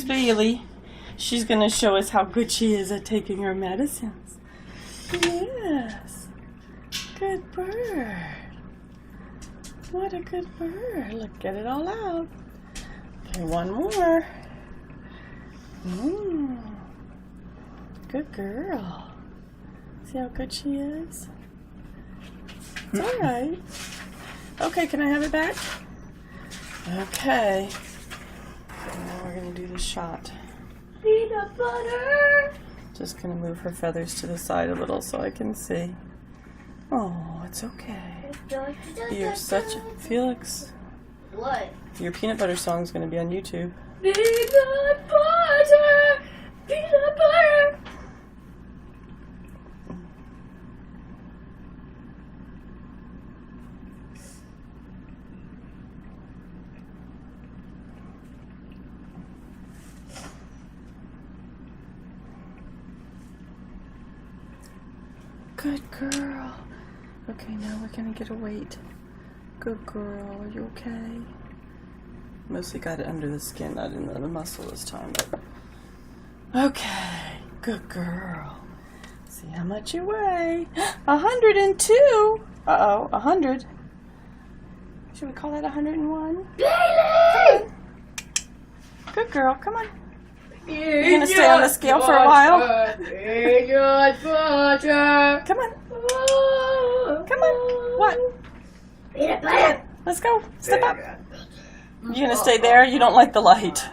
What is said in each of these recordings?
Bailey. She's going to show us how good she is at taking her medicines. Yes. Good bird. What a good bird. Look, get it all out. Okay, one more. Good girl. See how good she is? It's all right. Okay, can I have it back? Okay. And now we're going to do the shot. Peanut butter. Just going to move her feathers to the side a little so I can see. Oh, it's okay. You're such a... Felix. What? Your peanut butter song is going to be on YouTube. Peanut butter. Peanut butter. Good girl. Okay, now we're gonna get a weight. Good girl. Are you okay? Mostly got it under the skin, not in the muscle this time. But okay. Good girl. See how much you weigh. 102. Uh-oh, 100. Should we call that 101? Bailey! Good girl. Come on. You're gonna stay on the scale for a while? Peanut butter. Come on. Come on. What? Peanut butter. Let's go. Step up. You're gonna stay there? You don't like the light.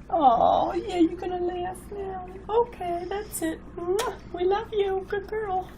Oh, yeah, you're gonna laugh now. Okay, that's it. We love you. Good girl.